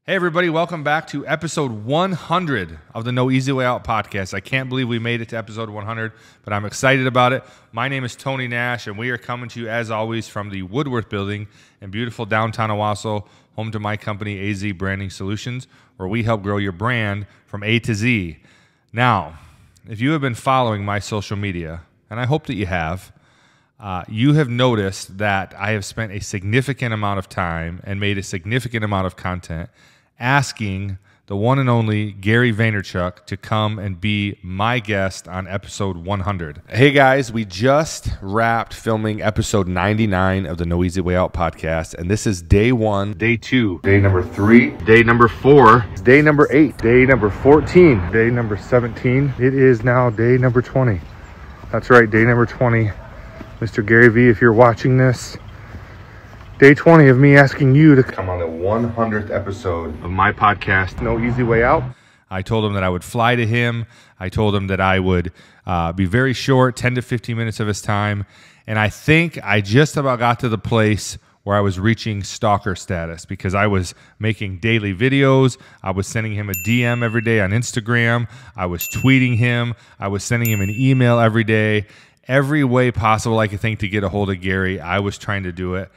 Hey everybody, welcome back to episode 100 of the No Easy Way Out podcast. I can't believe we made it to episode 100, but I'm excited about it. My name is Tony Nash, and we are coming to you as always from the Woodworth building in beautiful downtown Owasso, home to my company, AZ Branding Solutions, where we help grow your brand from A to Z. Now, if you have been following my social media, and I hope that you have noticed that I have spent a significant amount of time and made a significant amount of content asking the one and only Gary Vaynerychuk to come and be my guest on episode 100. Hey guys, we just wrapped filming episode 99 of the No Easy Way Out podcast, and this is day 1, day 2, day number 3, day number 4, day number 8, day number 14, day number 17. It is now day number 20. That's right, day number 20. Mr. Gary V, if you're watching this, day 20 of me asking you to come on the 100th episode of my podcast, No Easy Way Out. I told him that I would fly to him. I told him that I would be very short, 10 to 15 minutes of his time. And I think I just about got to the place where I was reaching stalker status because I was making daily videos. I was sending him a DM every day on Instagram. I was tweeting him. I was sending him an email every day. Every way possible I could think to get a hold of Gary, I was trying to do it.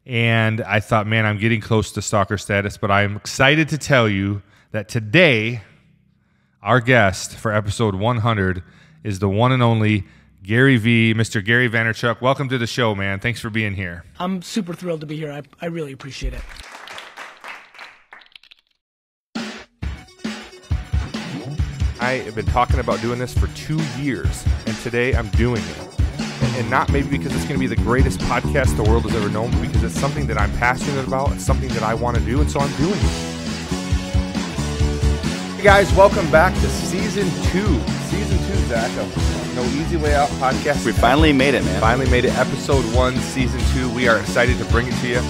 And I thought, man, I'm getting close to stalker status, but I'm excited to tell you that today, our guest for episode 100 is the one and only Gary V, Mr. Gary Vaynerychuk. Welcome to the show, man. Thanks for being here. I'm super thrilled to be here. I really appreciate it. I have been talking about doing this for 2 years, and today I'm doing it. And not maybe because it's going to be the greatest podcast the world has ever known, but because it's something that I'm passionate about. It's something that I want to do, and so I'm doing it. Hey guys, welcome back to season 2. Season 2, Zach, of No Easy Way Out podcast. We finally made it, man. Finally made it. Episode 1, season 2. We are excited to bring it to you.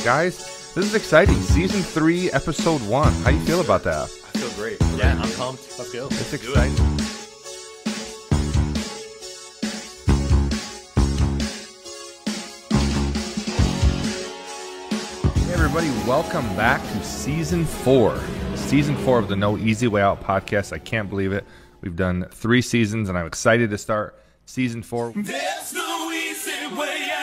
Guys, this is exciting. Season 3, episode 1. How do you feel about that? I feel great. Yeah, I'm pumped. Let's go. It's exciting. Hey everybody, welcome back to season 4. Season 4 of the No Easy Way Out podcast. I can't believe it. We've done 3 seasons, and I'm excited to start season 4. There's no easy way out.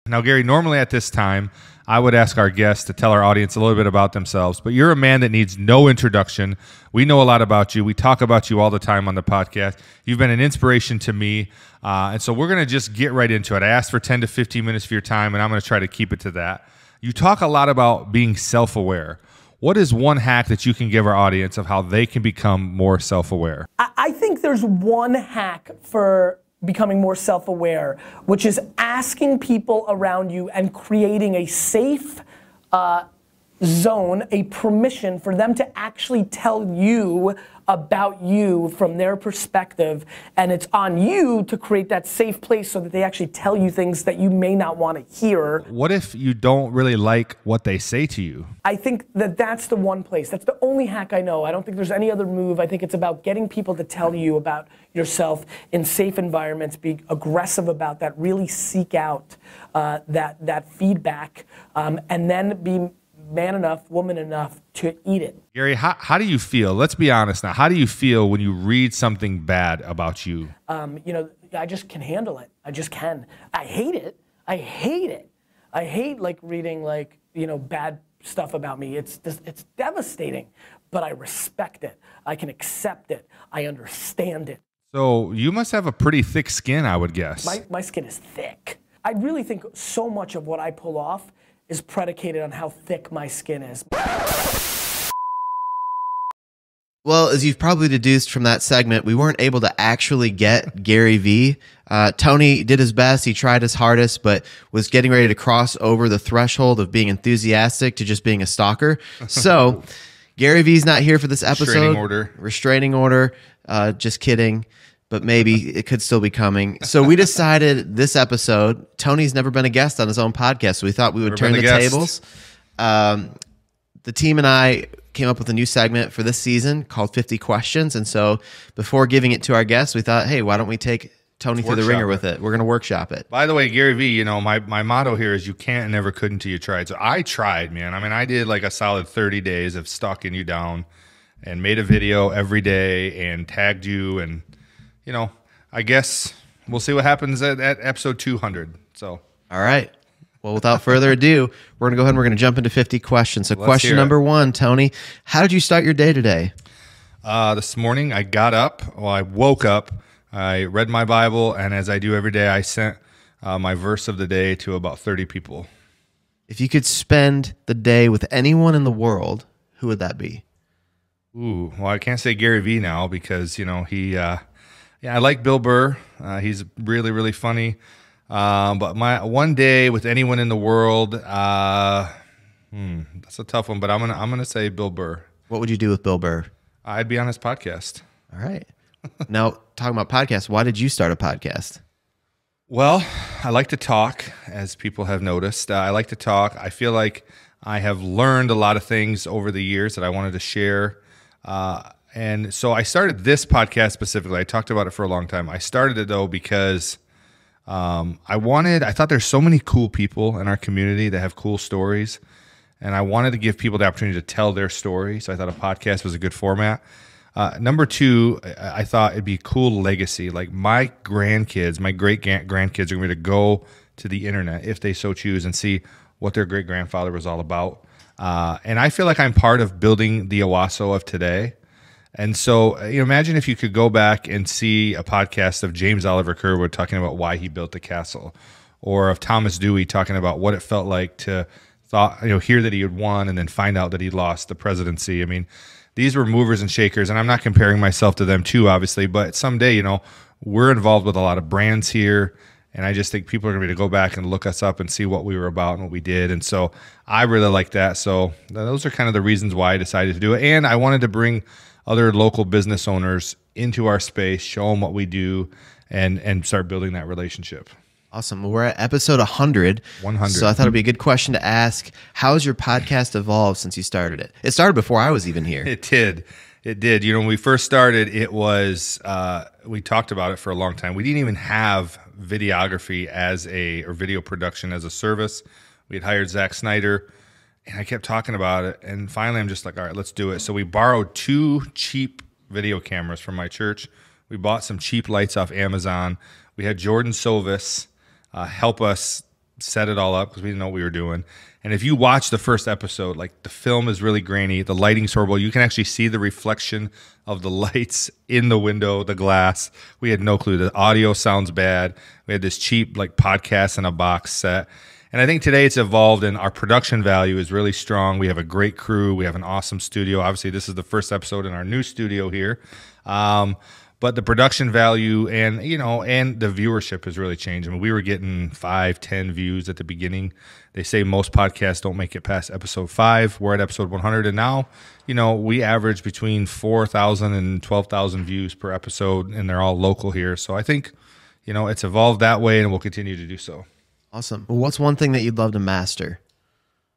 Now, Gary, normally at this time, I would ask our guests to tell our audience a little bit about themselves, but you're a man that needs no introduction. We know a lot about you. We talk about you all the time on the podcast. You've been an inspiration to me, and so we're going to just get right into it. I asked for 10 to 15 minutes of your time, and I'm going to try to keep it to that. You talk a lot about being self-aware. What is one hack that you can give our audience of how they can become more self-aware? I think there's one hack for becoming more self-aware, which is asking people around you and creating a safe zone, a permission for them to actually tell you about you from their perspective, and it's on you to create that safe place so that they actually tell you things that you may not want to hear. What if you don't really like what they say to you? I think that that's the one place. That's the only hack I know. I don't think there's any other move. I think it's about getting people to tell you about yourself in safe environments, be aggressive about that, really seek out that feedback, and then be man enough, woman enough to eat it. Gary, how do you feel? Let's be honest now. How do you feel when you read something bad about you? I just can handle it. I just can. I hate it. I hate like reading bad stuff about me. It's devastating, but I respect it. I can accept it. I understand it. So you must have a pretty thick skin, I would guess. My skin is thick. I really think so much of what I pull off is predicated on how thick my skin is. Well, as you've probably deduced from that segment, we weren't able to actually get Gary Vee. Tony did his best. He tried his hardest, but was getting ready to cross over the threshold of being enthusiastic to just being a stalker. So Gary Vee's not here for this episode. Restraining order. Just kidding. But maybe it could still be coming. So we decided this episode, Tony's never been a guest on his own podcast, so we thought we would turn the tables. The team and I came up with a new segment for this season called 50 Questions. And so before giving it to our guests, we thought, hey, why don't we take Tony through the ringer with it? We're going to workshop it. By the way, Gary Vee, you know, my motto here is you can't and never could until you tried. So I tried, man. I mean, I did like a solid 30 days of stalking you down and made a video every day and tagged you. And, you know, I guess we'll see what happens at episode 200. So, all right. Well, without further ado, we're going to go ahead and we're going to jump into 50 questions. So question number 1, Tony, how did you start your day today? This morning I got up, well, I woke up, I read my Bible, and as I do every day, I sent my verse of the day to about 30 people. If you could spend the day with anyone in the world, who would that be? Ooh, well, I can't say Gary Vee now because, you know, yeah, I like Bill Burr. He's really, really funny. But my one day with anyone in the world, that's a tough one. But I'm gonna say Bill Burr. What would you do with Bill Burr? I'd be on his podcast. All right. Now, talking about podcasts, why did you start a podcast? Well, I like to talk, as people have noticed. I like to talk. I feel like I have learned a lot of things over the years that I wanted to share. And so I started this podcast specifically. I talked about it for a long time. I started it though because I thought there's so many cool people in our community that have cool stories, and I wanted to give people the opportunity to tell their story. So I thought a podcast was a good format. Number 2, I thought it'd be a cool legacy. Like my grandkids, my great grandkids are going to go to the internet if they so choose and see what their great grandfather was all about. And I feel like I'm part of building the Owasso of today. And so, you know, imagine if you could go back and see a podcast of James Oliver Curwood talking about why he built the castle, or of Thomas Dewey talking about what it felt like to hear that he had won and then find out that he lost the presidency. I mean, these were movers and shakers, and I'm not comparing myself to them too, obviously, but someday, you know, we're involved with a lot of brands here, and I just think people are going to go back and look us up and see what we were about and what we did. And so I really like that. So those are kind of the reasons why I decided to do it. And I wanted to bring other local business owners into our space, show them what we do, and start building that relationship. Awesome. Well, we're at episode 100. 100. So I thought it'd be a good question to ask. How has your podcast evolved since you started it? It started before I was even here. It did. It did. You know, when we first started, it was, we talked about it for a long time. We didn't even have videography or video production as a service. We had hired Zach Snyder, and I kept talking about it. And finally, I'm just like, all right, let's do it. So we borrowed 2 cheap video cameras from my church. We bought some cheap lights off Amazon. We had Jordan Sovis help us set it all up because we didn't know what we were doing. And if you watch the first episode, like the film is really grainy, the lighting's horrible. You can actually see the reflection of the lights in the window, the glass. We had no clue. The audio sounds bad. We had this cheap like podcast in a box set. And I think today it's evolved and our production value is really strong. We have a great crew. We have an awesome studio. Obviously, this is the first episode in our new studio here. But the production value and the viewership has really changed. I mean, we were getting 5, 10 views at the beginning. They say most podcasts don't make it past episode 5. We're at episode 100, and now, you know, we average between 4,000 and 12,000 views per episode, and they're all local here. So I think, you know, it's evolved that way, and we'll continue to do so. Awesome. Well, what's one thing that you'd love to master?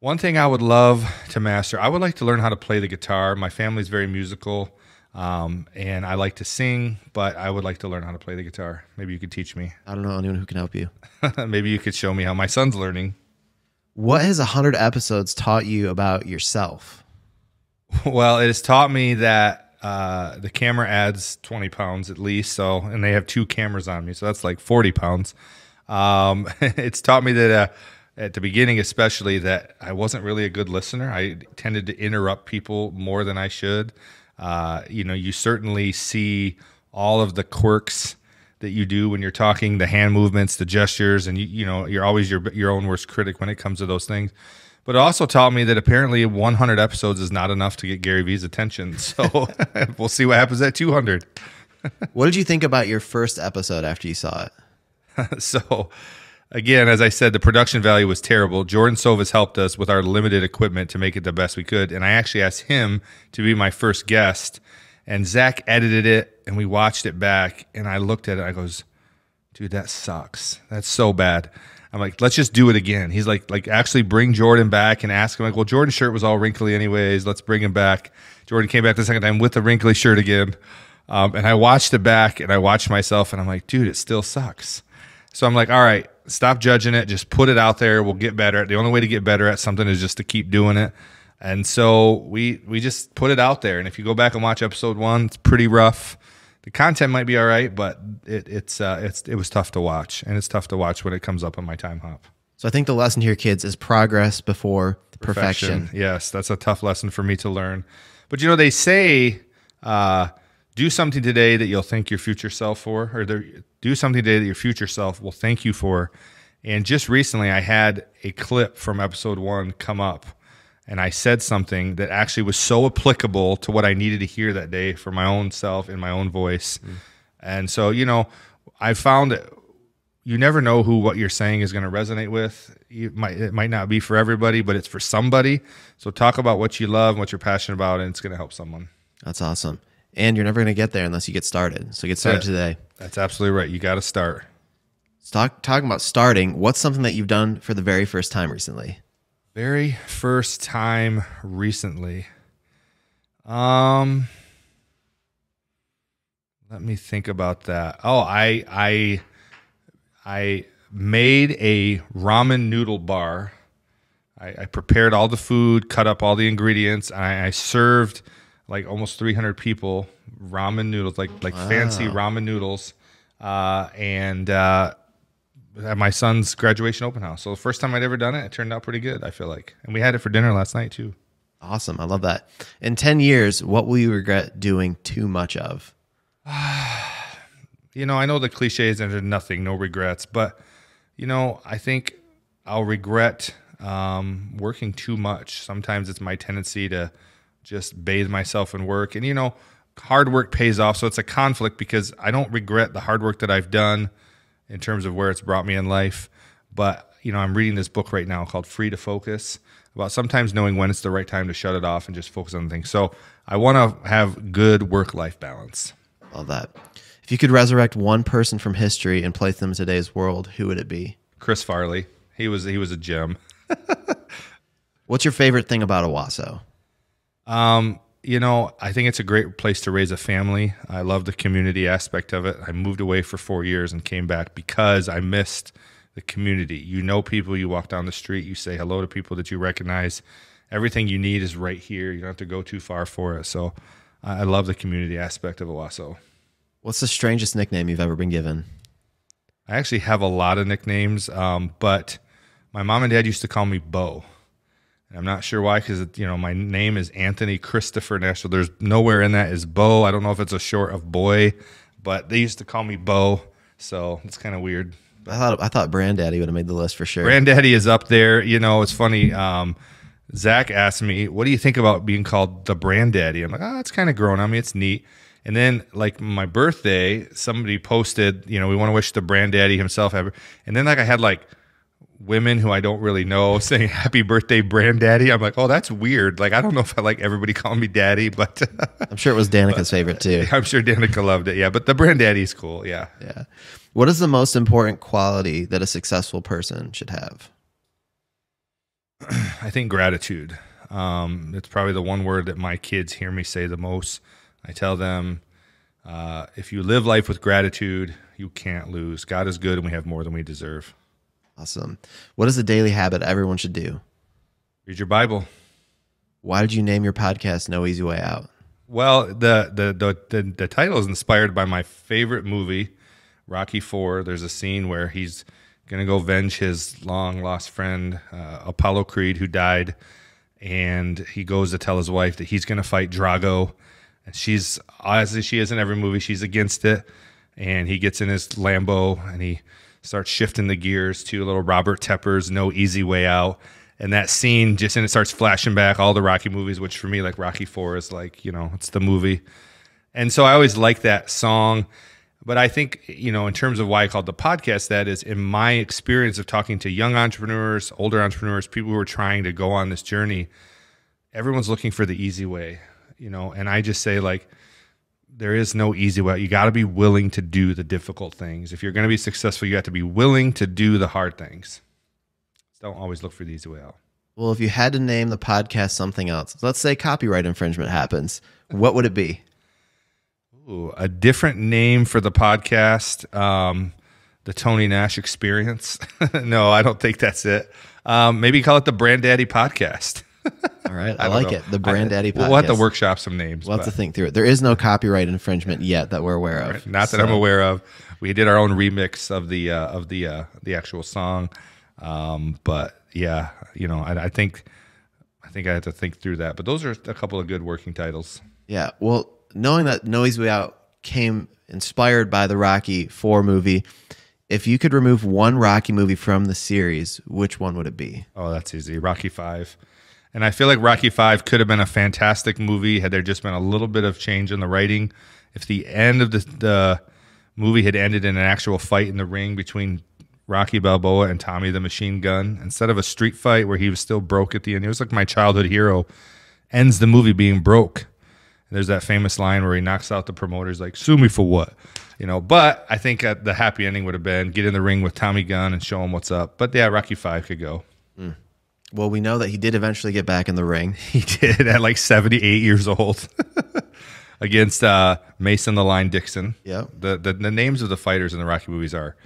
One thing I would love to master, I would like to learn how to play the guitar. My family's very musical. And I like to sing, but I would like to learn how to play the guitar. Maybe you could teach me. I don't know anyone who can help you. Maybe you could show me how. My son's learning. What has 100 episodes taught you about yourself? Well, it has taught me that the camera adds 20 pounds at least. So, and they have 2 cameras on me, so that's like 40 pounds. It's taught me that at the beginning, especially, that I wasn't really a good listener. I tended to interrupt people more than I should. You know, you certainly see all of the quirks that you do when you're talking, the hand movements, the gestures, and you know, you're always your own worst critic when it comes to those things. But it also taught me that apparently 100 episodes is not enough to get Gary Vee's attention. So we'll see what happens at 200. What did you think about your first episode after you saw it? So, again, as I said, the production value was terrible. Jordan Sovas helped us with our limited equipment to make it the best we could. And I actually asked him to be my first guest. And Zach edited it, and we watched it back. And I looked at it, I goes, dude, that sucks. That's so bad. I'm like, let's just do it again. He's like actually bring Jordan back and ask him, like, well, Jordan's shirt was all wrinkly anyways. Let's bring him back. Jordan came back the second time with the wrinkly shirt again. And I watched it back, and I watched myself, and I'm like, dude, it still sucks. So I'm like, all right, stop judging it. Just put it out there. We'll get better. The only way to get better at something is just to keep doing it. And so we just put it out there. And if you go back and watch episode 1, it's pretty rough. The content might be all right, but it was tough to watch, and it's tough to watch when it comes up on my time hop. So I think the lesson here, kids, is progress before perfection. Yes, that's a tough lesson for me to learn. But, you know, they say do something today that you'll thank your future self for, or do something today that your future self will thank you for. And just recently I had a clip from episode 1 come up, and I said something that actually was so applicable to what I needed to hear that day for my own self in my own voice. And so, you know, I found that you never know who what you're saying is going to resonate with. It might not be for everybody, but it's for somebody. So talk about what you love and what you're passionate about, and it's going to help someone. That's awesome. And you're never going to get there unless you get started. So get started today. That's absolutely right. You got to start. Talking about starting, what's something that you've done for the very first time recently? Very first time recently. Let me think about that. Oh, I made a ramen noodle bar. I prepared all the food, cut up all the ingredients. I served like almost 300 people ramen noodles, like fancy ramen noodles, at my son's graduation open house. So the first time I'd ever done it, it turned out pretty good, I feel like. And we had it for dinner last night too. Awesome. I love that. In 10 years, what will you regret doing too much of? You know, I know the cliches and there's nothing, no regrets, but, you know, I think I'll regret working too much. Sometimes it's my tendency to just bathe myself in work. And, you know, hard work pays off. So it's a conflict because I don't regret the hard work that I've done in terms of where it's brought me in life. But, you know, I'm reading this book right now called Free to Focus, about sometimes knowing when it's the right time to shut it off and just focus on things. So I want to have good work-life balance. Love that. If you could resurrect one person from history and place them in today's world, who would it be? Chris Farley. He was a gem. What's your favorite thing about Owasso? You know, I think it's a great place to raise a family. I love the community aspect of it. I moved away for 4 years and came back because I missed the community. You know people, you walk down the street, you say hello to people that you recognize. Everything you need is right here. You don't have to go too far for it. So I love the community aspect of Owasso. What's the strangest nickname you've ever been given? I actually have a lot of nicknames, but my mom and dad used to call me Bo. And I'm not sure why, because, you know, my name is Anthony Christopher Nash. So there's nowhere in that is Bo. I don't know if it's a short of boy, but they used to call me Bo. So it's kind of weird. I thought Branddaddy would have made the list for sure. Branddaddy is up there. You know, it's funny. Zach asked me, what do you think about being called the Branddaddy? I'm like, oh, it's kind of grown on me. It's neat. And then, like, my birthday, somebody posted, you know, we want to wish the Branddaddy himself happy. And then, like, I had, like, women who I don't really know saying happy birthday, Branddaddy. I'm like, oh, that's weird. Like, I don't know if I like everybody calling me daddy, but I'm sure it was Danica's favorite too. I'm sure Danica loved it. Yeah, but the Branddaddy's cool. Yeah. Yeah. What is the most important quality that a successful person should have? I think gratitude. It's probably the one word that my kids hear me say the most. I tell them, if you live life with gratitude, you can't lose. God is good and we have more than we deserve. Awesome. What is a daily habit everyone should do? Read your Bible. Why did you name your podcast No Easy Way Out? Well, the title is inspired by my favorite movie, Rocky IV. There's a scene where he's going to go avenge his long-lost friend, Apollo Creed, who died. And he goes to tell his wife that he's going to fight Drago. And she's, as she is in every movie, she's against it. And he gets in his Lambo and he starts shifting the gears to a little Robert Tepper's No Easy Way Out. And that scene just, and it starts flashing back all the Rocky movies, which for me, like Rocky 4 is like, it's the movie. And so I always like that song. But I think, in terms of why I called the podcast that, is in my experience of talking to young entrepreneurs, older entrepreneurs, people who are trying to go on this journey, everyone's looking for the easy way, and I just say, like, there is no easy way. You got to be willing to do the difficult things. If you're going to be successful, you have to be willing to do the hard things. Don't always look for the easy way out. Well, if you had to name the podcast something else, let's say copyright infringement happens, what would it be? Ooh, a different name for the podcast, the Tony Nash Experience. No, I don't think that's it. Maybe call it the Brand Daddy Podcast. All right, I like it. The Brand Daddy Podcast. We'll have to workshop some names. We'll have to think through it. There is no copyright infringement yet that we're aware of. Right. Not that I'm aware of. We did our own remix of the actual song, but yeah, I think I have to think through that. But those are a couple of good working titles. Yeah. Well, knowing that No Easy Way Out came inspired by the Rocky 4 movie, if you could remove one Rocky movie from the series, which one would it be? Oh, that's easy. Rocky 5. And I feel like Rocky 5 could have been a fantastic movie had there just been a little bit of change in the writing. If the end of the movie had ended in an actual fight in the ring between Rocky Balboa and Tommy the Machine Gun, instead of a street fight where he was still broke at the end, it was like my childhood hero ends the movie being broke. There's that famous line where he knocks out the promoters, like, sue me for what? But I think the happy ending would have been get in the ring with Tommy Gunn and show him what's up. But yeah, Rocky 5 could go. Well, we know that he did eventually get back in the ring. He did at like 78 years old against Mason the Line Dixon. Yep. The names of the fighters in the Rocky movies are,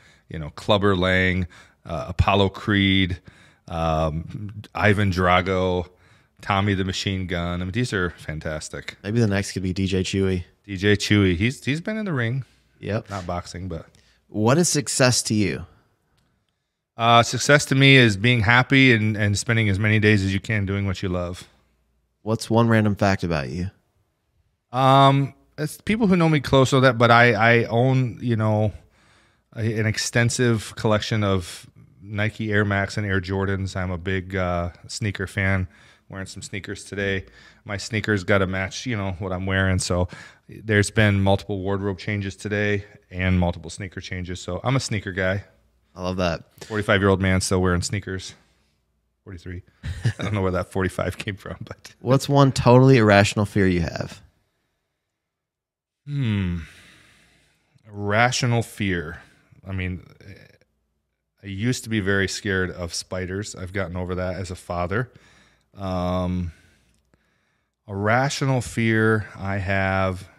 Clubber Lang, Apollo Creed, Ivan Drago, Tommy the Machine Gun. I mean, these are fantastic. Maybe the next could be DJ Chewy. DJ Chewy. He's been in the ring. Yep. Not boxing, but. What is success to you? Success to me is being happy and spending as many days as you can doing what you love. What's one random fact about you? It's people who know me close know that, but I own, an extensive collection of Nike Air Max and Air Jordans. I'm a big sneaker fan. Wearing some sneakers today. My sneakers got to match, what I'm wearing. So there's been multiple wardrobe changes today and multiple sneaker changes. So I'm a sneaker guy. I love that. 45-year-old man still wearing sneakers. 43. I don't know where that 45 came from, but. What's one totally irrational fear you have? Irrational fear. I mean, I used to be very scared of spiders. I've gotten over that as a father. A rational fear I have,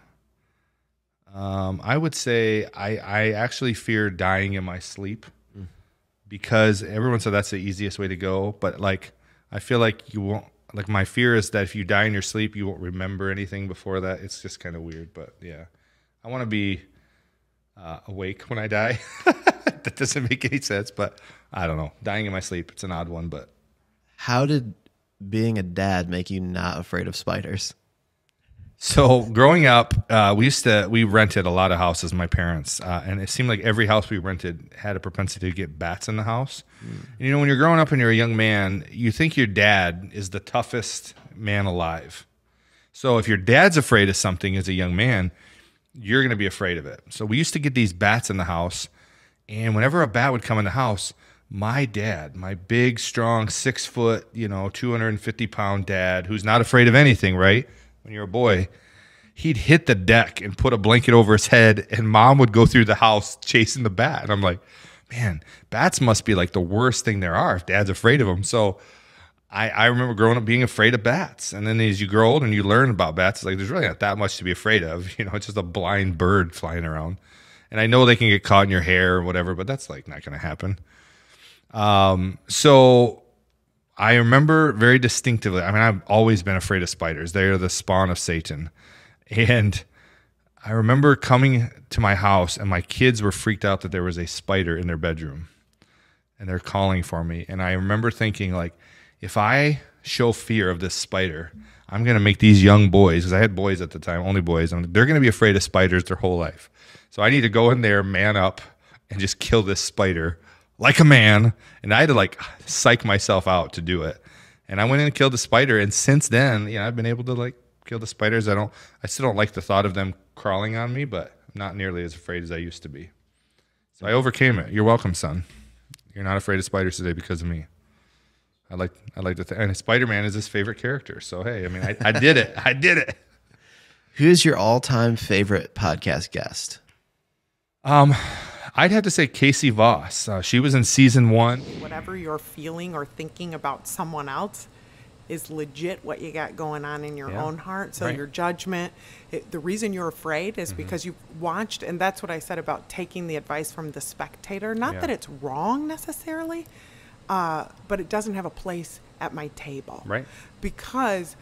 I would say I actually fear dying in my sleep because everyone said that's the easiest way to go. But like, I feel like you won't, like my fear is that if you die in your sleep, you won't remember anything before that. It's just kind of weird, but yeah, I want to be awake when I die. That doesn't make any sense, but I don't know. Dying in my sleep, it's an odd one, but. How did being a dad make you not afraid of spiders? So growing up, we rented a lot of houses, my parents, and it seemed like every house we rented had a propensity to get bats in the house. And, when you're growing up and you're a young man, you think your dad is the toughest man alive. So if your dad's afraid of something as a young man, you're going to be afraid of it. So we used to get these bats in the house, and whenever a bat would come in the house, my dad, my big, strong, 6 foot, 250-pound dad, who's not afraid of anything, right? When you're a boy, he'd hit the deck and put a blanket over his head, and mom would go through the house chasing the bat. And I'm like, man, bats must be like the worst thing there are if dad's afraid of them. So I remember growing up being afraid of bats. And then as you grow old and you learn about bats, it's like there's really not that much to be afraid of. It's just a blind bird flying around. And I know they can get caught in your hair or whatever, but that's like not going to happen. So I remember very distinctively, I mean, I've always been afraid of spiders. They are the spawn of Satan. And I remember coming to my house and my kids were freaked out that there was a spider in their bedroom and they're calling for me. And I remember thinking, like, if I show fear of this spider, I'm going to make these young boys, because I had boys at the time, only boys, and they're going to be afraid of spiders their whole life. So I need to go in there, man up, and just kill this spider like a man. And I had to like psych myself out to do it. And I went in and killed the spider. And since then, I've been able to like kill the spiders. I still don't like the thought of them crawling on me, but I'm not nearly as afraid as I used to be. So I overcame it. You're welcome, son. You're not afraid of spiders today because of me. I like to and Spider-Man is his favorite character. So hey, I mean, I did it. I did it. Who's your all-time favorite podcast guest? I'd have to say Casey Voss. She was in season 1. Whatever you're feeling or thinking about someone else is legit what you got going on in your own heart. So your judgment, the reason you're afraid is because you've watched, and that's what I said about taking the advice from the spectator. Not that it's wrong necessarily, but it doesn't have a place at my table. Right. Because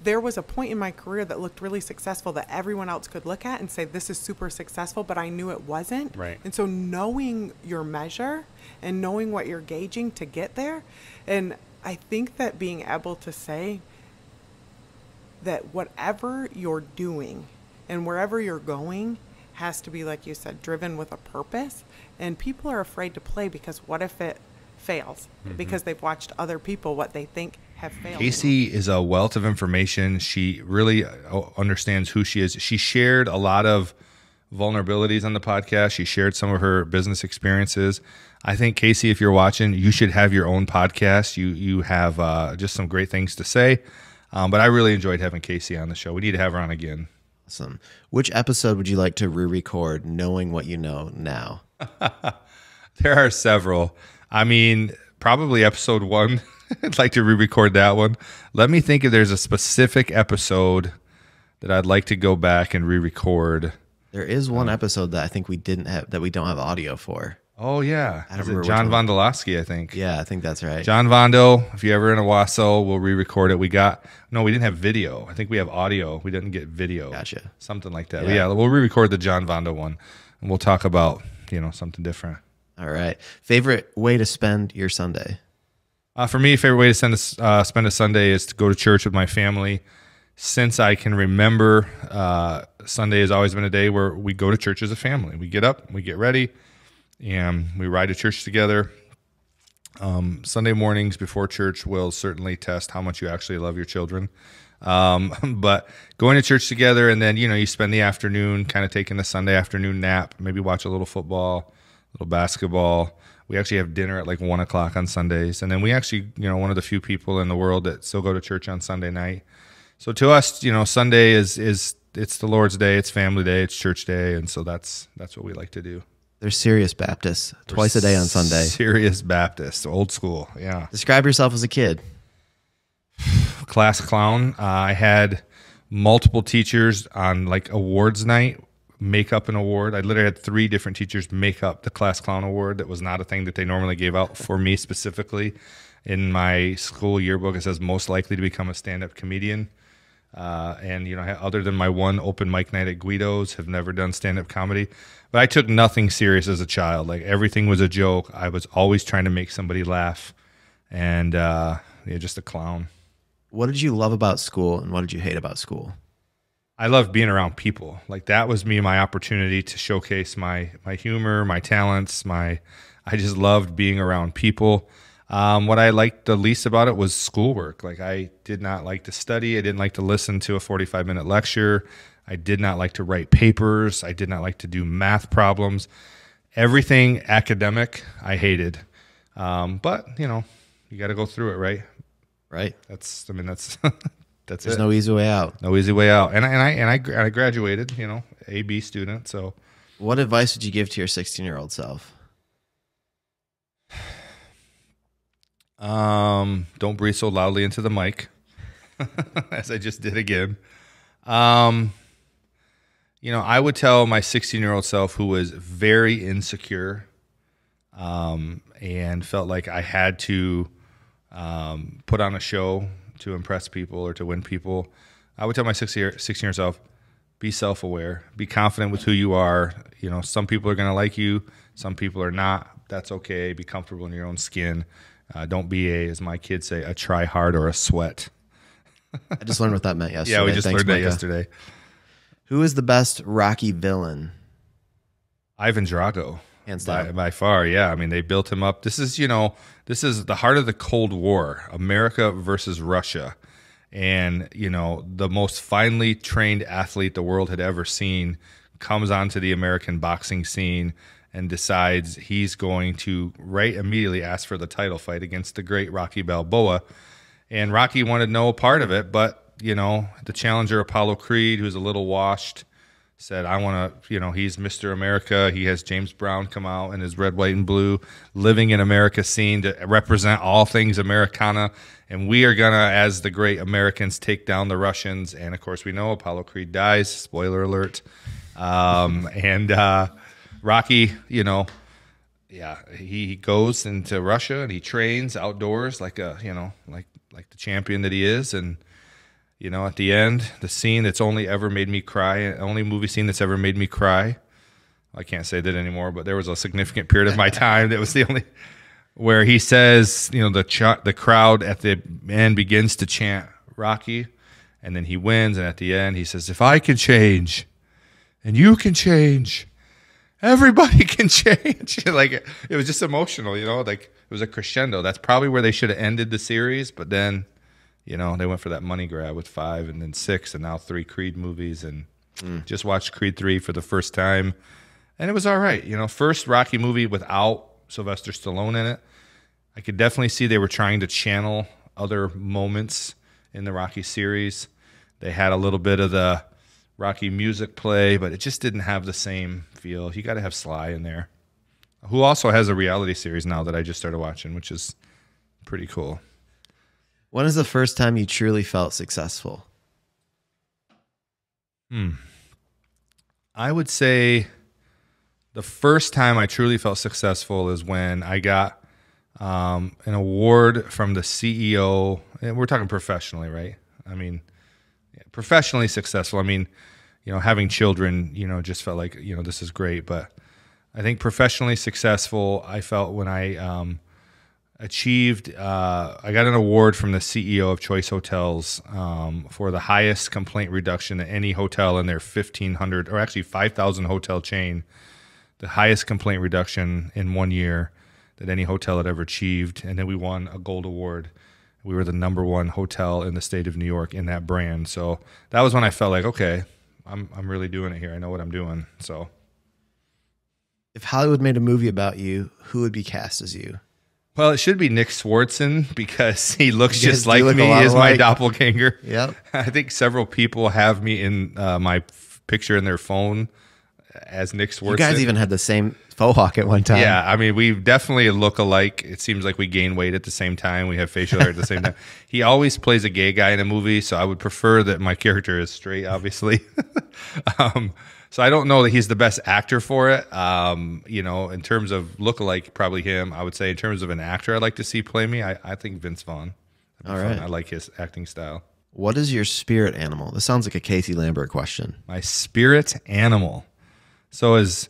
there was a point in my career that looked really successful that everyone else could look at and say, this is super successful, but I knew it wasn't. Right. And so knowing your measure and knowing what you're gauging to get there, and I think that being able to say that whatever you're doing and wherever you're going has to be, like you said, driven with a purpose. And people are afraid to play because what if it fails? Because they've watched other people, what they think have failed. Casey is a wealth of information. She really understands who she is. She shared a lot of vulnerabilities on the podcast. She shared some of her business experiences. I think, Casey, if you're watching, you should have your own podcast. You have just some great things to say. But I really enjoyed having Casey on the show. We need to have her on again. Awesome. Which episode would you like to re-record knowing what you know now? There are several. I mean, probably episode 1. I'd like to re-record that one. Let me think if there's a specific episode that I'd like to go back and re-record. There is one episode that I think we don't have audio for. Oh, yeah. I don't Is remember it John which one. Vondolowski, I think. Yeah, I think that's right. John Vondo, if you're ever in Owasso, we'll re-record it. We didn't have video. I think we have audio. We didn't get video. Gotcha. Something like that. Yeah. But yeah, we'll re-record the John Vondo one, and we'll talk about, something different. All right. Favorite way to spend your Sunday? For me, favorite way to spend a Sunday is to go to church with my family. Since I can remember, Sunday has always been a day where we go to church as a family. We get up, we get ready, and we ride to church together. Sunday mornings before church will certainly test how much you actually love your children. But going to church together, and then, you spend the afternoon kind of taking the Sunday afternoon nap, maybe watch a little football, a little basketball. We actually have dinner at like 1 o'clock on Sundays. And then we actually, one of the few people in the world that still go to church on Sunday night. So to us, Sunday is it's the Lord's day, it's family day, it's church day. And so that's what we like to do. They're serious Baptists, twice a day on Sunday. Serious Baptist, old school. Yeah. Describe yourself as a kid. Class clown. I had multiple teachers on like awards night make up an award. I literally had 3 different teachers make up the class clown award. That was not a thing that they normally gave out for me specifically. In my school yearbook, it says most likely to become a stand-up comedian. And other than my one open mic night at Guido's, have never done stand-up comedy. But I took nothing serious as a child. Like everything was a joke. I was always trying to make somebody laugh, and just a clown. What did you love about school, and what did you hate about school? I love being around people. Like that was my opportunity to showcase my humor, my talents. I just loved being around people. What I liked the least about it was schoolwork. Like I did not like to study. I didn't like to listen to a 45-minute lecture. I did not like to write papers. I did not like to do math problems. Everything academic, I hated. But you got to go through it, right? Right. That's There's it. no easy way out. No easy way out. And I graduated, A-B student. So What advice would you give to your 16-year-old self? Don't breathe so loudly into the mic, as I just did again. I would tell my 16-year-old self, who was very insecure, and felt like I had to put on a show to impress people or to win people. I would tell my 16-year-old self, be self-aware, be confident with who you are. Some people are going to like you, some people are not. That's okay. Be comfortable in your own skin. Don't be as my kids say, a try hard or a sweat. I just learned what that meant yesterday. Yeah, we just Thanks, learned that Micah. yesterday. Who is the best Rocky villain? Ivan Drago. Hands down. By far, yeah. I mean, they built him up. This is the heart of the Cold War, America versus Russia. And, the most finely trained athlete the world had ever seen comes onto the American boxing scene and decides he's going to immediately ask for the title fight against the great Rocky Balboa. And Rocky wanted no part of it, but, the challenger Apollo Creed, who's a little washed, said, I want to, he's Mr. America. He has James Brown come out in his red, white, and blue, living in America scene to represent all things Americana. And we are going to, as the great Americans, take down the Russians. And, of course, we know Apollo Creed dies. Spoiler alert. Rocky, he goes into Russia and he trains outdoors like like the champion that he is. And, at the end, the scene that's only ever made me cry, only movie scene that's ever made me cry. I can't say that anymore, but there was a significant period of my time that was the only where he says, the crowd at the end begins to chant Rocky, and then he wins, and at the end he says, if I can change, and you can change, everybody can change. Like it was just emotional, like it was a crescendo. That's probably where they should have ended the series, but then they went for that money grab with 5 and then 6 and now 3 Creed movies, and just watched Creed 3 for the first time, and it was all right. First Rocky movie without Sylvester Stallone in it. I could definitely see they were trying to channel other moments in the Rocky series. They had a little bit of the Rocky music play, but it just didn't have the same feel. You got to have Sly in there, who also has a reality series now that I just started watching, which is pretty cool. When is the first time you truly felt successful? I would say the first time I truly felt successful is when I got an award from the CEO. And we're talking professionally, right? I mean, professionally successful. I mean, having children, just felt like, this is great. But I think professionally successful, I felt when I achieved, I got an award from the CEO of Choice Hotels for the highest complaint reduction at any hotel in their 1,500 or actually 5,000 hotel chain, the highest complaint reduction in 1 year that any hotel had ever achieved. And then we won a gold award. We were the #1 hotel in the state of New York in that brand. So that was when I felt like, okay, I'm really doing it here. I know what I'm doing. So if Hollywood made a movie about you, who would be cast as you? Well, it should be Nick Swartzen because he looks just like me as my doppelganger. Yep. I think several people have me in my picture in their phone as Nick Swartzen. You guys even had the same faux hawk at one time. Yeah, I mean, we definitely look alike. It seems like we gain weight at the same time. We have facial hair at the same time. He always plays a gay guy in a movie, so I would prefer that my character is straight, obviously. So I don't know that he's the best actor for it. In terms of look-alike, probably him. I would say in terms of an actor I'd like to see play me, I think Vince Vaughn. All right. I like his acting style. What is your spirit animal? This sounds like a Casey Lambert question. My spirit animal. So is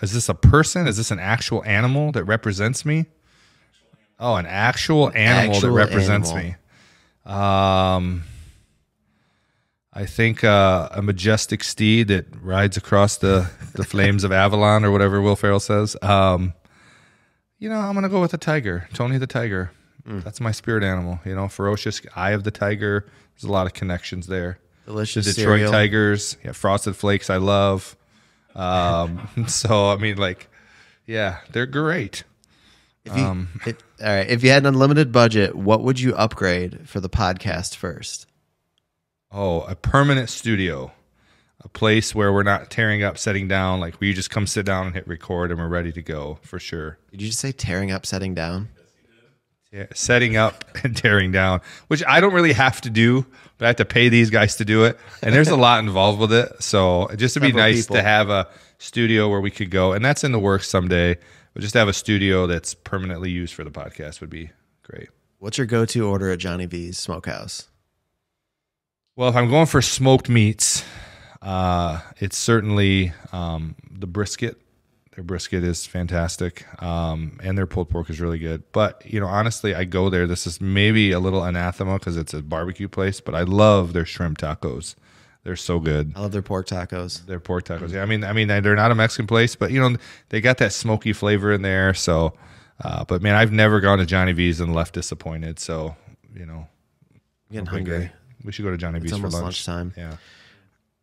this a person? Is this an actual animal that represents me? Oh, an actual animal that represents me. I think a majestic steed that rides across the flames of Avalon or whatever Will Ferrell says. I'm going to go with a tiger, Tony the Tiger. That's my spirit animal. Ferocious eye of the tiger. There's a lot of connections there. Delicious the Detroit cereal. Tigers. Yeah, Frosted Flakes I love. So, I mean, they're great. All right. If you had an unlimited budget, what would you upgrade for the podcast first? Oh, a permanent studio, a place where we're not tearing up, setting down. Like we just come sit down and hit record and we're ready to go for sure. Did you just say tearing up, setting down? Yeah, setting up and tearing down, which I don't really have to do, but I have to pay these guys to do it. And there's a lot involved with it. So just to be nice to have a studio where we could go, and that's in the works someday, but just to have a studio that's permanently used for the podcast would be great. What's your go-to order at Johnny V's Smokehouse? Well, if I'm going for smoked meats, it's certainly the brisket. Their brisket is fantastic, and their pulled pork is really good. But, honestly, I go there. This is maybe a little anathema because it's a barbecue place, but I love their shrimp tacos. They're so good. I love their pork tacos. They're pork tacos. Yeah, I mean, they're not a Mexican place, but they got that smoky flavor in there. So, but man, I've never gone to Johnny V's and left disappointed. So, I'm getting hungry. We should go to Johnny V's for almost lunch. lunchtime. Yeah.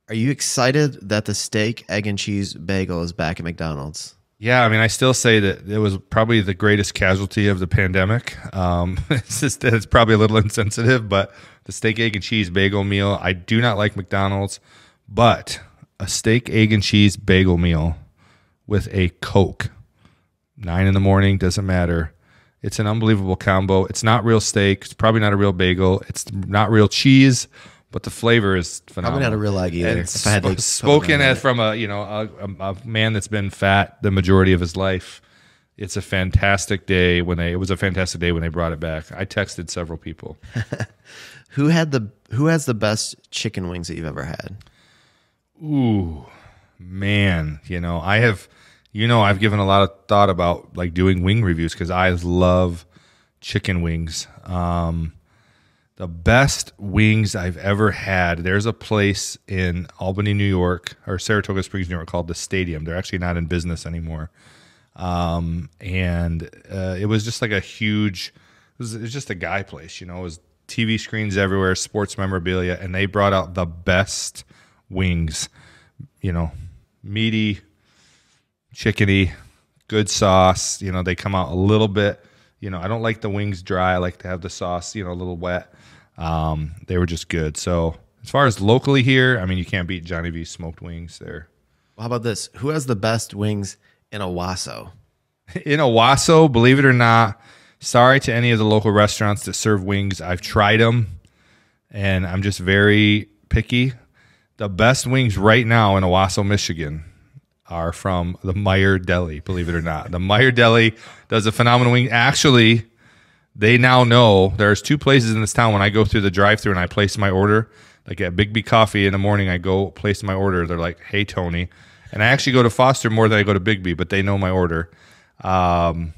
Are you excited that the steak, egg, and cheese bagel is back at McDonald's? Yeah, I mean, I still say that it was probably the greatest casualty of the pandemic. It's probably a little insensitive, but the steak, egg, and cheese bagel meal, I do not like McDonald's, but a steak, egg, and cheese bagel meal with a Coke, 9 in the morning, doesn't matter. It's an unbelievable combo. It's not real steak. It's probably not a real bagel. It's not real cheese, but the flavor is phenomenal. Probably not a real egg either. And spoken as from a man that's been fat the majority of his life, it's a fantastic day it was a fantastic day when they brought it back. I texted several people. Who has the best chicken wings that you've ever had? Ooh, man, I've given a lot of thought about like doing wing reviews because I love chicken wings. The best wings I've ever had. There's a place in Albany, New York, or Saratoga Springs, New York, called the Stadium. They're actually not in business anymore. It was just like it was just a guy place, It was TV screens everywhere, sports memorabilia, and they brought out the best wings, meaty, chickeny, good sauce. They come out a little bit. I don't like the wings dry. I like to have the sauce, a little wet. They were just good. So as far as locally here, I mean, you can't beat Johnny V's smoked wings there. Well, how about this? Who has the best wings in Owasso? In Owasso, believe it or not, sorry to any of the local restaurants that serve wings. I've tried them, and I'm just very picky. The best wings right now in Owasso, Michigan, are from the Meyer Deli, believe it or not. The Meyer Deli does a phenomenal wing. Actually, they now know there's 2 places in this town when I go through the drive-thru and I place my order. Like at Big B Coffee in the morning, I go place my order. They're like, "Hey, Tony." And I actually go to Foster more than I go to Big B, but they know my order. And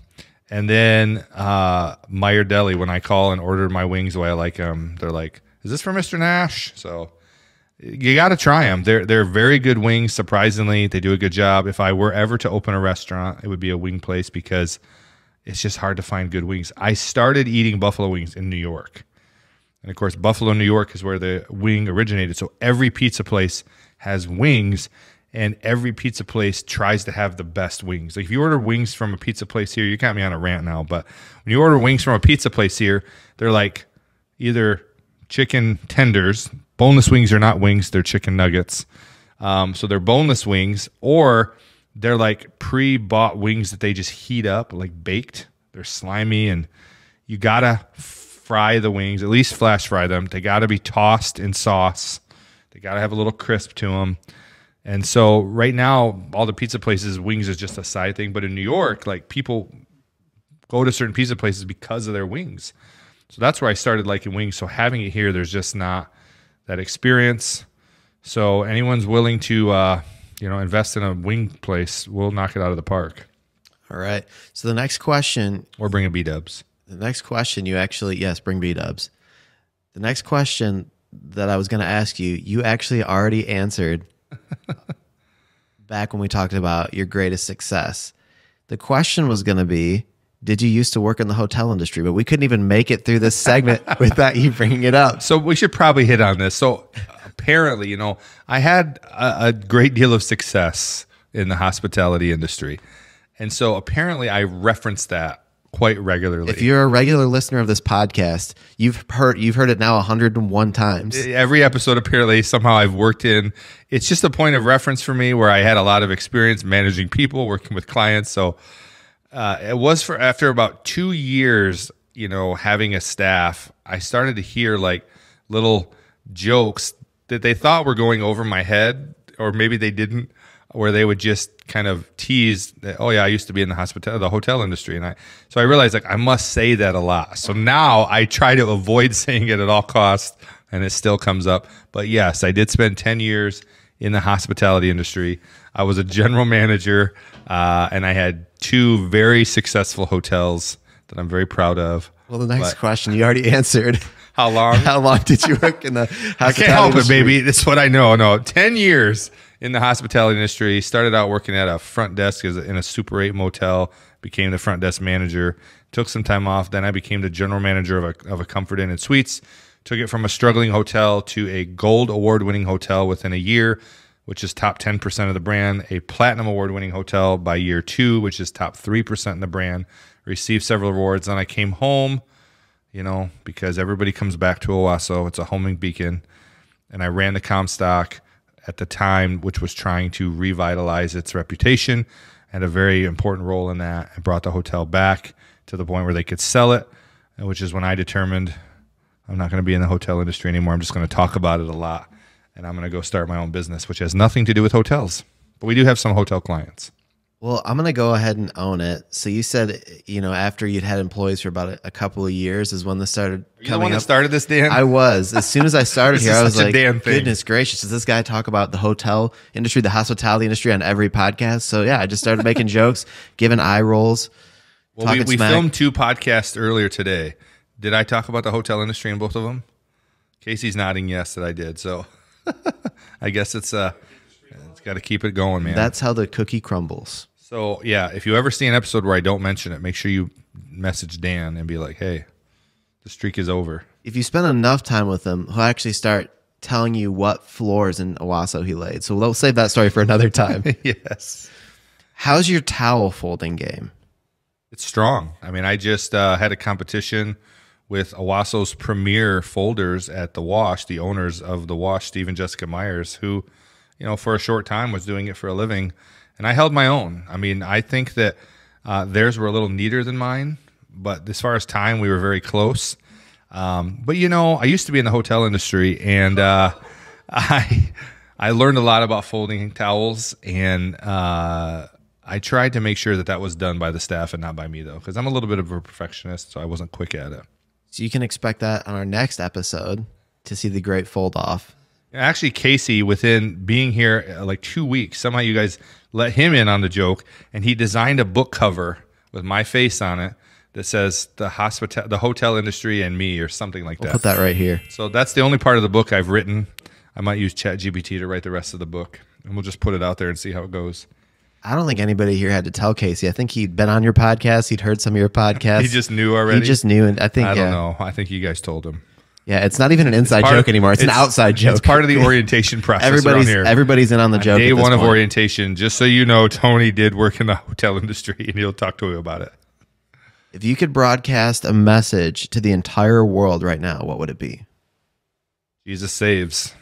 then Meyer Deli, when I call and order my wings the way I like them, they're like, "Is this for Mr. Nash?" So you got to try them. They're very good wings. Surprisingly, they do a good job. If I were ever to open a restaurant, it would be a wing place because it's just hard to find good wings. I started eating buffalo wings in New York. And of course, Buffalo, New York is where the wing originated. So every pizza place has wings, and every pizza place tries to have the best wings. Like if you order wings from a pizza place here, you got me on a rant now, but when you order wings from a pizza place here, they're like either chicken tenders. Boneless wings are not wings, they're chicken nuggets. So they're boneless wings, or they're like pre-bought wings that they just heat up, like baked. They're slimy, and you gotta fry the wings, at least flash fry them. They gotta be tossed in sauce. They gotta have a little crisp to them. And so right now, all the pizza places, wings is just a side thing. But in New York, like people go to certain pizza places because of their wings. So that's where I started liking wings. So having it here, there's just not that experience. So anyone's willing to invest in a wing place, we'll knock it out of the park. All right. So the next question, or bring a B-dubs. The next question bring B-dubs. The next question that I was going to ask you, you actually already answered back when we talked about your greatest success. The question was going to be, did you used to work in the hotel industry? But we couldn't even make it through this segment without you bringing it up. So we should probably hit on this. So apparently, I had a great deal of success in the hospitality industry. And so apparently I referenced that quite regularly. If you're a regular listener of this podcast, you've heard it now 101 times. Every episode, apparently, somehow I've worked in. It's just a point of reference for me where I had a lot of experience managing people, working with clients. So it was after about 2 years, having a staff, I started to hear like little jokes that they thought were going over my head, or maybe they didn't, where they would just kind of tease that, "Oh yeah, I used to be in the hotel industry," and so I realized like I must say that a lot. So now I try to avoid saying it at all costs, and it still comes up. But yes, I did spend 10 years in the hospitality industry. I was a general manager, and I had 2 very successful hotels that I'm very proud of. Well, the next question you already answered. How long? How long did you work in the hospitality I can't help it, industry? baby. That's what I know. No, 10 years in the hospitality industry. Started out working at a front desk in a Super 8 motel. Became the front desk manager. Took some time off. Then I became the general manager of a Comfort Inn and Suites. Took it from a struggling hotel to a gold award-winning hotel within a year, which is top 10% of the brand. A platinum award-winning hotel by year 2, which is top 3% in the brand. Received several awards. Then I came home, because everybody comes back to Owasso. It's a homing beacon. And I ran the Comstock at the time, which was trying to revitalize its reputation. Had a very important role in that. I brought the hotel back to the point where they could sell it, which is when I determined I'm not going to be in the hotel industry anymore. I'm just going to talk about it a lot, and I'm going to go start my own business, which has nothing to do with hotels. But we do have some hotel clients. Well, I'm going to go ahead and own it. So you said, after you'd had employees for about a couple of years is when this started Are you the coming one that up. started this, Dan? I was. As soon as I started This here, is I was such a like, Dan thing. goodness gracious, does this guy talk about the hotel industry, the hospitality industry on every podcast? So yeah, I just started making jokes, giving eye rolls. Well, we talking smack. filmed 2 podcasts earlier today. Did I talk about the hotel industry in both of them? Casey's nodding yes that I did. So I guess it's got to keep it going, man. That's how the cookie crumbles. So yeah, if you ever see an episode where I don't mention it, make sure you message Dan and be like, hey, the streak is over. If you spend enough time with him, he'll actually start telling you what floors in Owasso he laid. So we'll save that story for another time. Yes. How's your towel folding game? It's strong. I mean, I just had a competition with Owasso's premier folders at the Wash, the owners of the Wash, Steve and Jessica Myers, who, for a short time was doing it for a living. And I held my own. I mean, I think that theirs were a little neater than mine, but as far as time, we were very close. But, I used to be in the hotel industry, and I learned a lot about folding towels, and I tried to make sure that was done by the staff and not by me, though, because I'm a little bit of a perfectionist, so I wasn't quick at it. So you can expect that on our next episode to see the great fold off. Actually, Casey, within being here like 2 weeks, somehow you guys let him in on the joke, and he designed a book cover with my face on it that says the hotel industry and me, or something like that. Put that right here. So that's the only part of the book I've written. I might use ChatGPT to write the rest of the book, and we'll just put it out there and see how it goes. I don't think anybody here had to tell Casey. I think he'd been on your podcast. He'd heard some of your podcasts. He just knew already. He just knew, and I think I don't know. I think you guys told him. Yeah, it's not even an inside joke anymore. It's an outside joke. It's part of the orientation process around here. Everybody's in on the joke. Day at this one of point. orientation, just so you know, Tony did work in the hotel industry, and he'll talk to you about it. If you could broadcast a message to the entire world right now, what would it be? Jesus saves.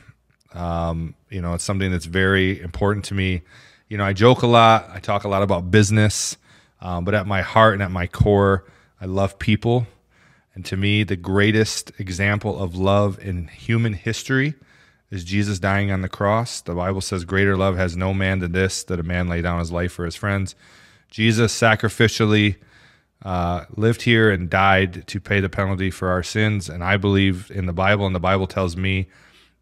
It's something that's very important to me. I joke a lot. I talk a lot about business, but at my heart and at my core, I love people. And to me, the greatest example of love in human history is Jesus dying on the cross. The Bible says, greater love has no man than this, that a man lay down his life for his friends. Jesus sacrificially lived here and died to pay the penalty for our sins. And I believe in the Bible, and the Bible tells me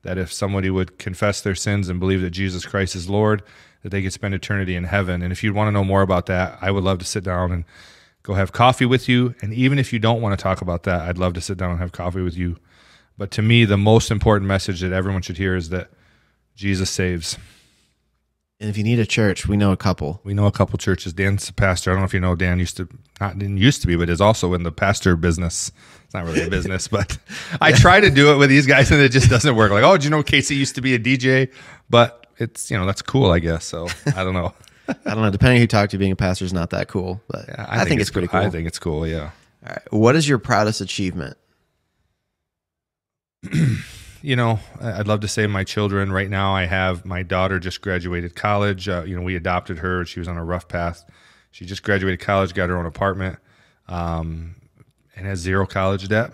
that if somebody would confess their sins and believe that Jesus Christ is Lord, that they could spend eternity in heaven. And if you want to know more about that, I would love to sit down and go have coffee with you. And even if you don't want to talk about that, I'd love to sit down and have coffee with you. But to me, the most important message that everyone should hear is that Jesus saves. And if you need a church, we know a couple. We know a couple churches. Dan's a pastor. I don't know if you know, Dan didn't used to be, but is also in the pastor business. It's not really a business, but I try to do it with these guys, and it just doesn't work. Like, oh, do you know Casey used to be a DJ? But it's, that's cool, I guess. So I don't know. I don't know. Depending on who you talk to, being a pastor is not that cool, but yeah, I think it's pretty cool. I think it's cool, yeah. All right. What is your proudest achievement? I'd love to say my children. Right now, I have my daughter just graduated college. We adopted her. She was on a rough path. She just graduated college, got her own apartment, and has zero college debt.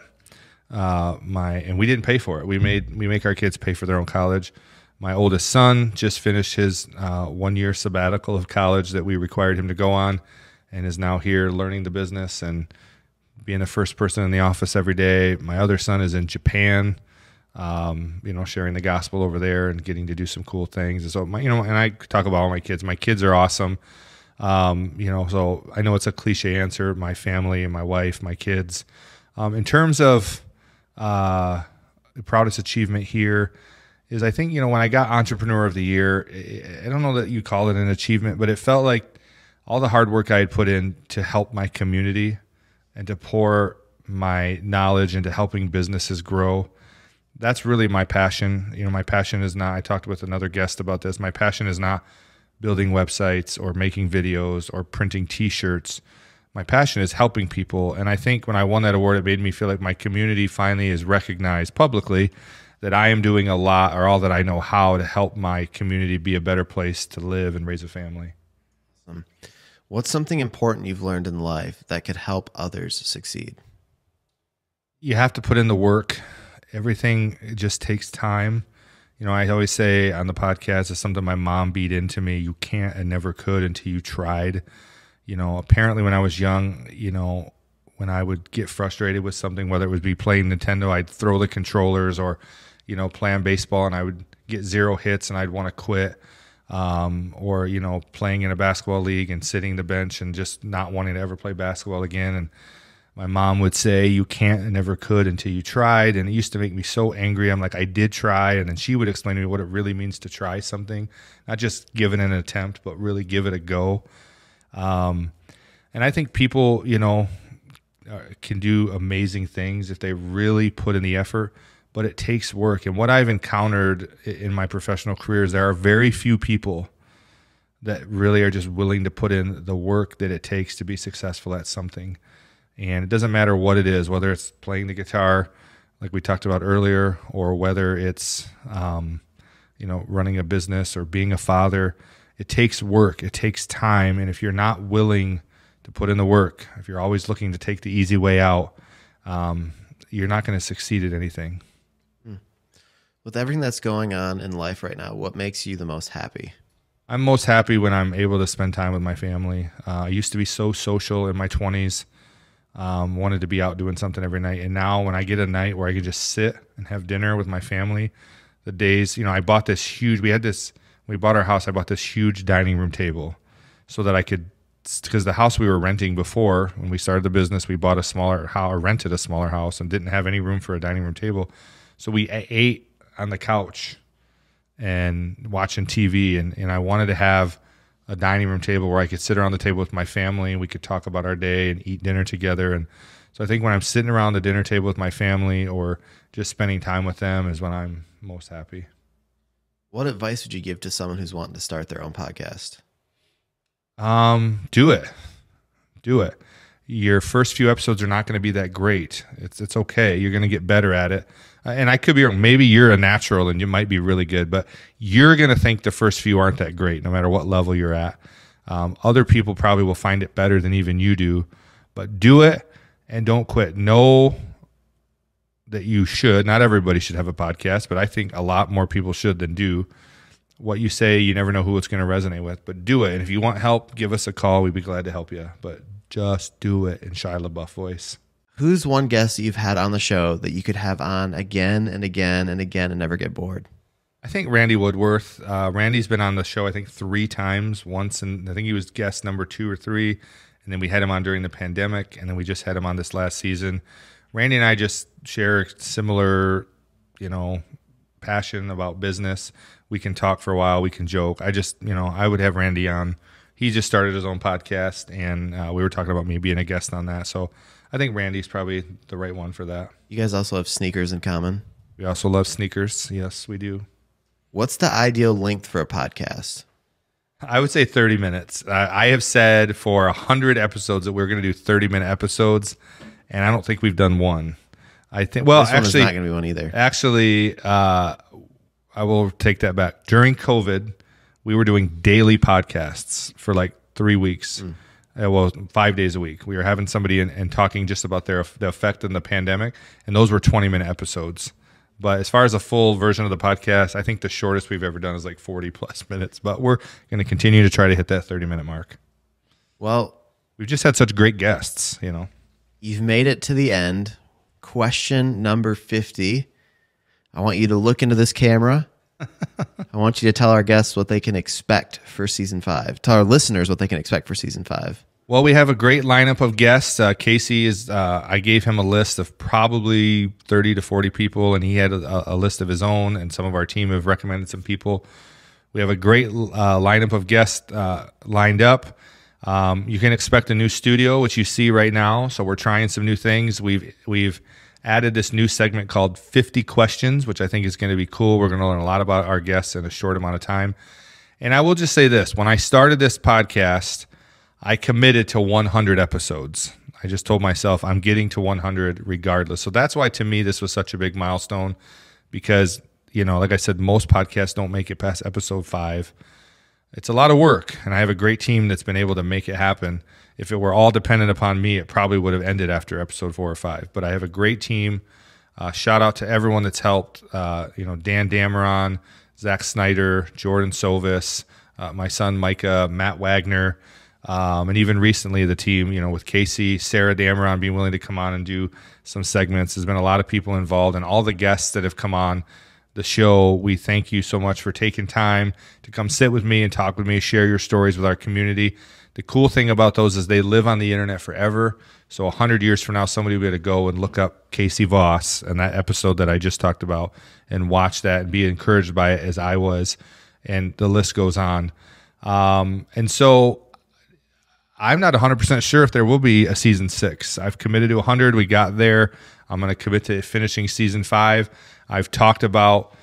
And we didn't pay for it. We make our kids pay for their own college. My oldest son just finished his 1-year sabbatical of college that we required him to go on, and is now here learning the business and being the first person in the office every day. My other son is in Japan, sharing the gospel over there and getting to do some cool things. And so and I talk about all my kids. My kids are awesome. So I know it's a cliche answer, my family and my wife, my kids. In terms of proudest achievement here is I think, when I got Entrepreneur of the Year, I don't know that you call it an achievement, but it felt like all the hard work I had put in to help my community and to pour my knowledge into helping businesses grow. That's really my passion. My passion is not, I talked with another guest about this, my passion is not building websites or making videos or printing t-shirts. My passion is helping people. And I think when I won that award, it made me feel like my community finally is recognized publicly that I am doing a lot, or all that I know how, to help my community be a better place to live and raise a family. Awesome. What's something important you've learned in life that could help others succeed? You have to put in the work. Everything just takes time. I always say on the podcast, it's something my mom beat into me. You can't and never could until you tried. Apparently when I was young, when I would get frustrated with something, whether it would be playing Nintendo, I'd throw the controllers, or, playing baseball and I would get 0 hits and I'd want to quit. Or, playing in a basketball league and sitting the bench and just not wanting to ever play basketball again. And my mom would say, you can't and never could until you tried. And it used to make me so angry. I'm like, I did try. And then she would explain to me what it really means to try something, not just give it an attempt, but really give it a go. And I think people, can do amazing things if they really put in the effort, but it takes work. And what I've encountered in my professional career is there are very few people that really are just willing to put in the work that it takes to be successful at something. And it doesn't matter what it is, whether it's playing the guitar, like we talked about earlier, or whether it's, running a business or being a father. It takes work. It takes time. And if you're not willing to put in the work, if you're always looking to take the easy way out, you're not going to succeed at anything. With everything that's going on in life right now, what makes you the most happy? I'm most happy when I'm able to spend time with my family. I used to be so social in my 20s. Wanted to be out doing something every night. And now when I get a night where I can just sit and have dinner with my family, the days, I bought this huge, we bought our house, I bought this huge dining room table so that I could, because the house we were renting before, when we started the business, we bought a smaller house, or rented a smaller house, and didn't have any room for a dining room table. So we ate on the couch and watching TV, and I wanted to have a dining room table where I could sit around the table with my family and we could talk about our day and eat dinner together. And so I think when I'm sitting around the dinner table with my family or just spending time with them is when I'm most happy. What advice would you give to someone who's wanting to start their own podcast? Do it. Do it. Your first few episodes are not going to be that great. It's okay. You're going to get better at it. And I could be wrong. Maybe you're a natural and you might be really good, but you're going to think the first few aren't that great, no matter what level you're at. Other people probably will find it better than even you do, but do it and don't quit. Know that you should. Not everybody should have a podcast, but I think a lot more people should than do. What you say, you never know who it's going to resonate with, but do it. And if you want help, give us a call. We'd be glad to help you, but just do it in Shia LaBeouf voice. Who's one guest that you've had on the show that you could have on again and again and again and never get bored? I think Randy Woodworth. Randy's been on the show, I think, 3 times. Once, and I think he was guest number 2 or 3, and then we had him on during the pandemic, and then we just had him on this last season. Randy and I just share similar, passion about business. We can talk for a while. We can joke. I would have Randy on. He just started his own podcast, and we were talking about me being a guest on that. So I think Randy's probably the right one for that. You guys also have sneakers in common? We also love sneakers. Yes, we do. What's the ideal length for a podcast? I would say 30 minutes. I have said for 100 episodes that we're going to do 30-minute episodes, and I don't think we've done one. I think. Well, this one actually, is not going to be one either. Actually, I will take that back. During COVID, we were doing daily podcasts for like 3 weeks. 5 days a week. We were having somebody in and talking just about the effect of the pandemic, and those were 20-minute episodes. But as far as a full version of the podcast, I think the shortest we've ever done is like 40-plus minutes. But we're going to continue to try to hit that 30-minute mark. Well, we've just had such great guests, You've made it to the end. Question number 50. I want you to look into this camera. I want you to tell our guests what they can expect for season 5. Tell our listeners what they can expect for season 5. Well, we have a great lineup of guests. Casey is, I gave him a list of probably 30 to 40 people, and he had a list of his own, and some of our team have recommended some people. We have a great lineup of guests lined up. You can expect a new studio, which you see right now. So we're trying some new things. We've added this new segment called 50 Questions, which I think is going to be cool. We're going to learn a lot about our guests in a short amount of time. And I will just say this. When I started this podcast, I committed to 100 episodes. I just told myself I'm getting to 100 regardless. So that's why, to me, this was such a big milestone because, like I said, most podcasts don't make it past episode 5. It's a lot of work, and I have a great team that's been able to make it happen. If it were all dependent upon me, it probably would have ended after episode 4 or 5. But I have a great team. Shout out to everyone that's helped. Dan Dameron, Zach Snyder, Jordan Sovis, my son Micah, Matt Wagner, and even recently the team, with Casey, Sarah Dameron being willing to come on and do some segments. There's been a lot of people involved, and all the guests that have come on the show, we thank you so much for taking time to come sit with me and talk with me, share your stories with our community. The cool thing about those is they live on the internet forever. So 100 years from now, somebody will be able to go and look up Casey Voss and that episode that I just talked about and watch that and be encouraged by it as I was, and the list goes on. And so I'm not 100% sure if there will be a season 6. I've committed to 100. We got there. I'm going to commit to finishing season 5. I've talked about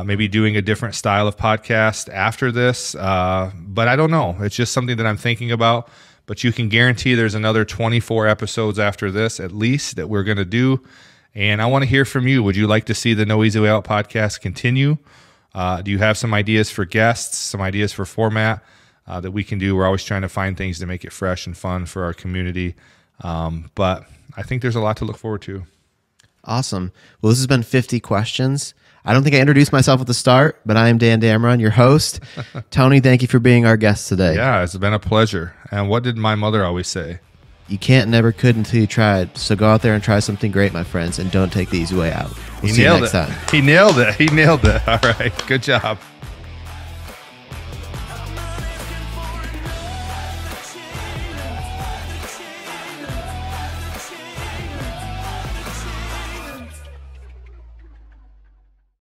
maybe doing a different style of podcast after this, but I don't know. It's just something that I'm thinking about. But you can guarantee there's another 24 episodes after this, at least, that we're going to do. And I want to hear from you. Would you like to see the No Easy Way Out podcast continue? Do you have some ideas for guests, some ideas for format that we can do? We're always trying to find things to make it fresh and fun for our community. But I think there's a lot to look forward to. Awesome. Well, this has been 50 Questions. I don't think I introduced myself at the start, but I am Dan Dameron, your host. Tony, thank you for being our guest today. Yeah, it's been a pleasure. And what did my mother always say? You can't never could until you tried. So go out there and try something great, my friends, and don't take the easy way out. We'll see you next time. He nailed it. All right. Good job.